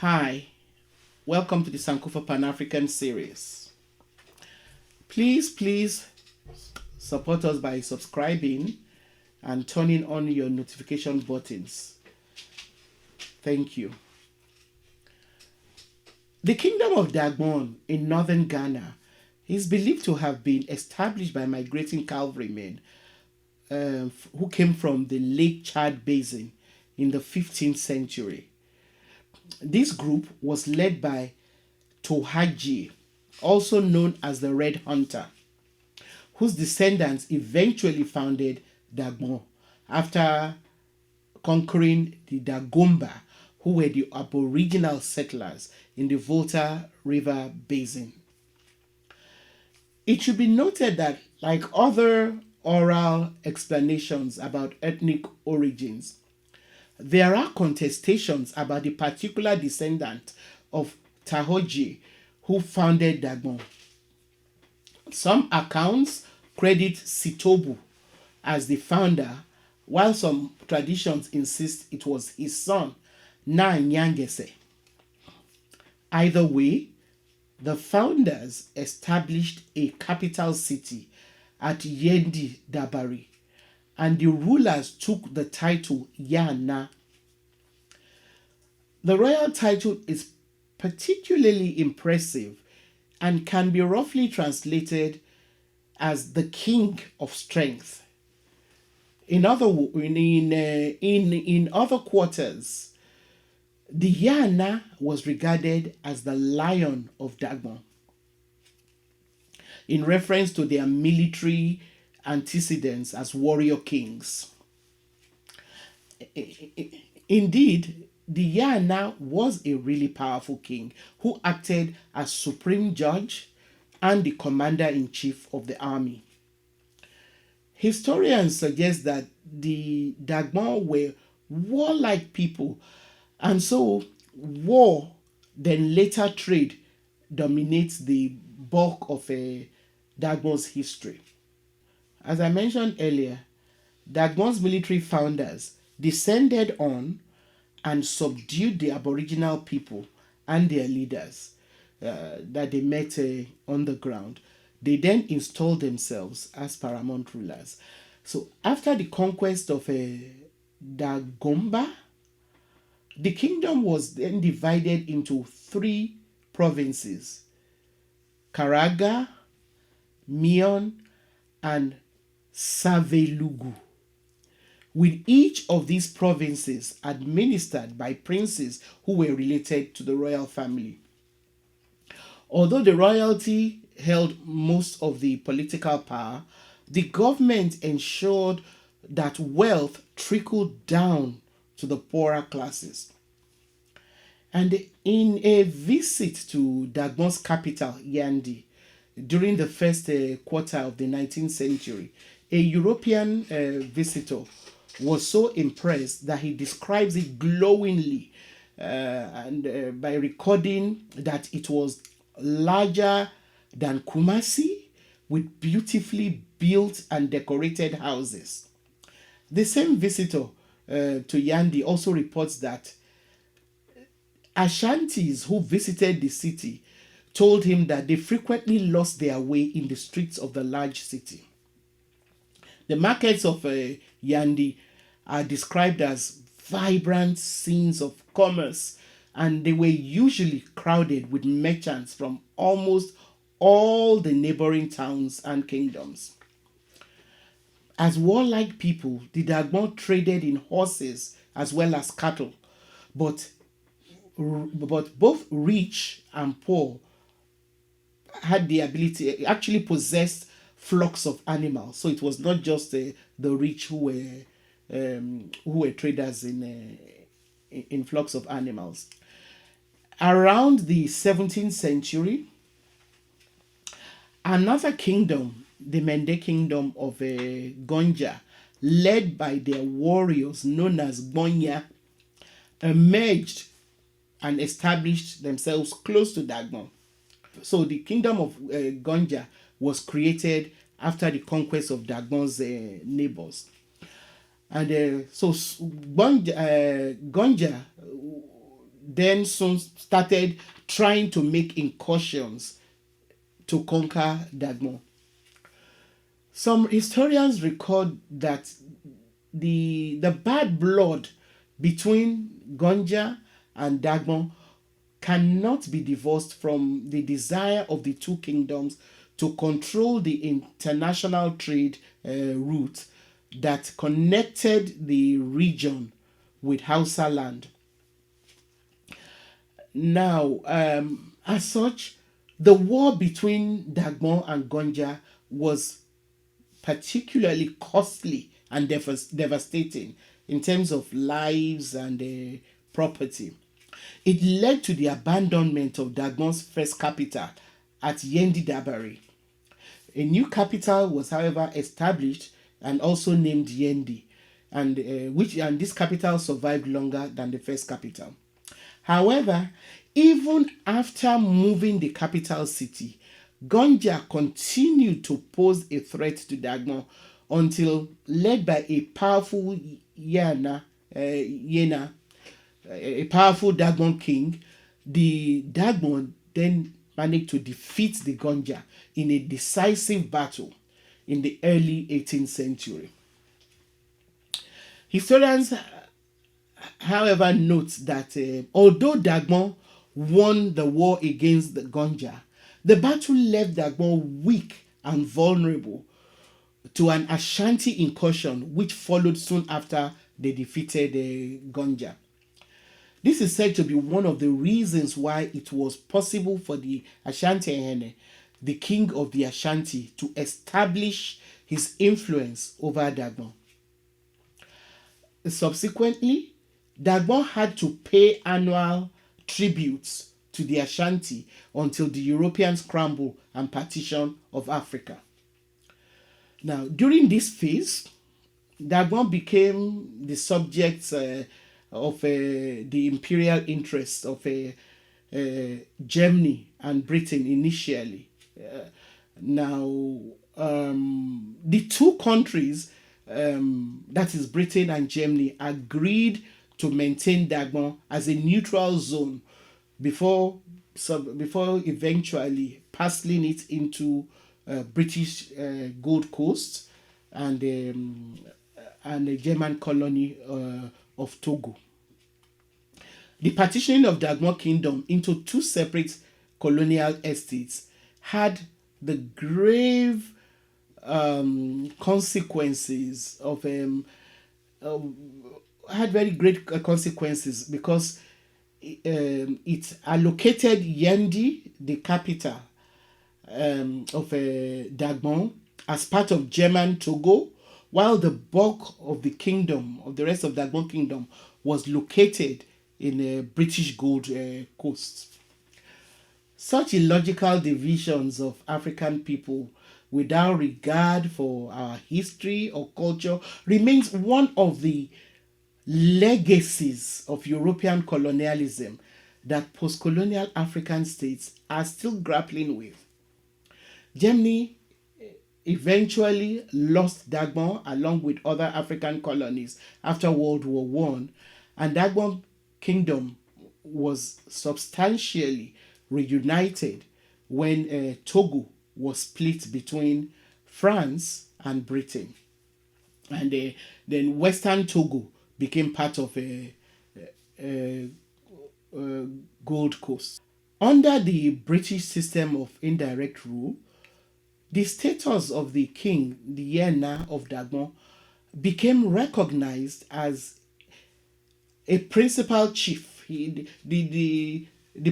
Hi, welcome to the Sankofa Pan-African series. Please support us by subscribing and turning on your notification buttons. Thank you. The Kingdom of Dagbon in northern Ghana is believed to have been established by migrating cavalrymen who came from the Lake Chad Basin in the 15th century. This group was led by Tohaji, also known as the Red Hunter, whose descendants eventually founded Dagbon after conquering the Dagomba, who were the aboriginal settlers in the Volta River Basin. It should be noted that, like other oral explanations about ethnic origins, there are contestations about the particular descendant of Tahoji who founded Dagbon. Some accounts credit Sitobu as the founder, while some traditions insist it was his son, Na Nyangese. Either way, the founders established a capital city at Yendi Dabari, and the rulers took the title Yana. The royal title is particularly impressive and can be roughly translated as the king of strength. In other quarters, the Yana was regarded as the lion of Dagbon, in reference to their military antecedents as warrior kings. Indeed, the Yana was a really powerful king who acted as supreme judge and the commander-in-chief of the army. Historians suggest that the Dagbon were warlike people, and so war, then later trade, dominates the bulk of Dagbon's history. As I mentioned earlier, Dagbon's military founders descended on and subdued the Aboriginal people and their leaders that they met on the ground. They then installed themselves as paramount rulers. So after the conquest of Dagomba, the kingdom was then divided into three provinces: Karaga, Mion, and Savelugu, with each of these provinces administered by princes who were related to the royal family. Although the royalty held most of the political power, the government ensured that wealth trickled down to the poorer classes. And in a visit to Dagbon's capital, Yandi, during the first quarter of the 19th century, a European visitor was so impressed that he describes it glowingly and by recording that it was larger than Kumasi, with beautifully built and decorated houses. The same visitor to Yandi also reports that Ashantis who visited the city told him that they frequently lost their way in the streets of the large city. The markets of Yandi are described as vibrant scenes of commerce, and they were usually crowded with merchants from almost all the neighboring towns and kingdoms. As warlike people, the Dagbon traded in horses as well as cattle, but both rich and poor had the ability, actually possessed flocks of animals. So it was not just the rich who were traders in flocks of animals. Around the 17th century, another kingdom, the Mende Kingdom of Gonja, led by their warriors known as Bonya, emerged and established themselves close to Dagbon. So the Kingdom of Gonja was created after the conquest of Dagbon's neighbors. And Gonja, then soon started trying to make incursions to conquer Dagbon. Some historians record that the bad blood between Gonja and Dagbon cannot be divorced from the desire of the two kingdoms to control the international trade route that connected the region with Hausa land. Now, as such, the war between Dagbon and Gonja was particularly costly and devastating in terms of lives and property. It led to the abandonment of Dagbon's first capital at Yendi Dabari. A new capital was, however, established and also named Yendi, and this capital survived longer than the first capital. However, even after moving the capital city, Gonja continued to pose a threat to Dagbon until, led by a powerful Yena, a powerful Dagbon king, the Dagbon then managed to defeat the Gonja in a decisive battle in the early 18th century. Historians, however, note that although Dagbon won the war against the Gonja, the battle left Dagbon weak and vulnerable to an Ashanti incursion which followed soon after they defeated Gonja. This is said to be one of the reasons why it was possible for the Ashanti Ehene, the king of the Ashanti, to establish his influence over Dagbon. Subsequently, Dagbon had to pay annual tributes to the Ashanti until the European scramble and partition of Africa. Now, during this phase, Dagbon became the subject of the imperial interests of Germany and Britain initially. Now, the two countries, that is Britain and Germany, agreed to maintain Dagbon as a neutral zone before eventually parceling it into British Gold Coast and the German colony of Togo. The partitioning of Dagbon Kingdom into two separate colonial estates had the grave consequences of had very great consequences because it allocated Yendi, the capital of Dagbon, as part of German Togo, while the bulk of the rest of Dagbon Kingdom, was located in British Gold Coast. Such illogical divisions of African people without regard for our history or culture remains one of the legacies of European colonialism that post-colonial African states are still grappling with. Germany eventually lost Dagbon along with other African colonies after World War One, and Dagbon Kingdom was substantially reunited when Togo was split between France and Britain. And then Western Togo became part of Gold Coast. Under the British system of indirect rule, the status of the king, the Yena of Dagbon, became recognized as a principal chief. The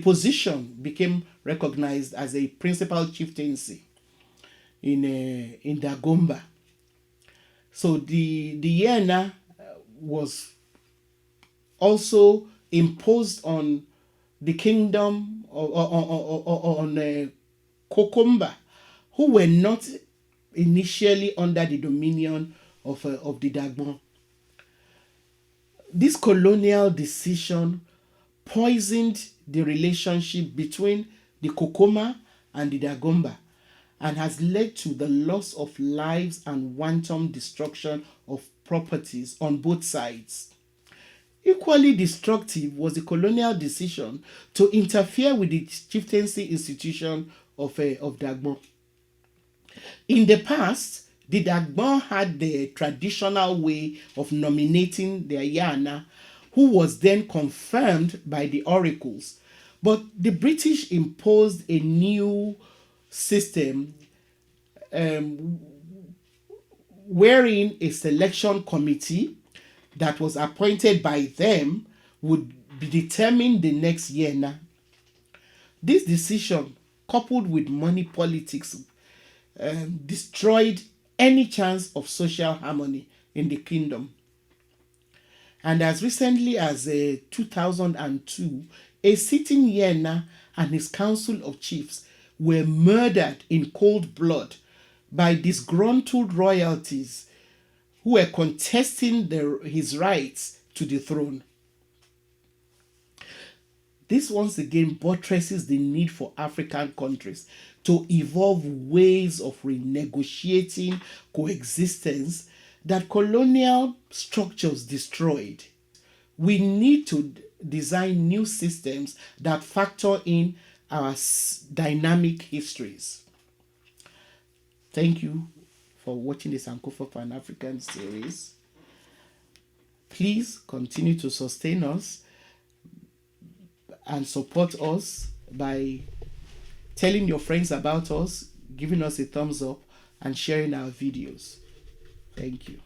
position became recognized as a principal chieftaincy in Dagomba. So the Yena was also imposed on the kingdom on Kokomba, who were not initially under the dominion of the Dagbon. This colonial decision poisoned the relationship between the Kokoma and the Dagomba and has led to the loss of lives and wanton destruction of properties on both sides. Equally destructive was the colonial decision to interfere with the chieftaincy institution of Dagbon. In the past, the Dagbon had the traditional way of nominating their Yana, who was then confirmed by the oracles. But the British imposed a new system wherein a selection committee that was appointed by them would be determine the next Yana. This decision, coupled with money politics, destroyed any chance of social harmony in the kingdom. And as recently as 2002, a sitting Yena and his council of chiefs were murdered in cold blood by disgruntled royalties who were contesting his rights to the throne. This once again buttresses the need for African countries to evolve ways of renegotiating coexistence that colonial structures destroyed. We need to design new systems that factor in our dynamic histories. Thank you for watching the Sankofa Pan African series. Please continue to sustain us and support us by telling your friends about us, giving us a thumbs up, and sharing our videos. Thank you.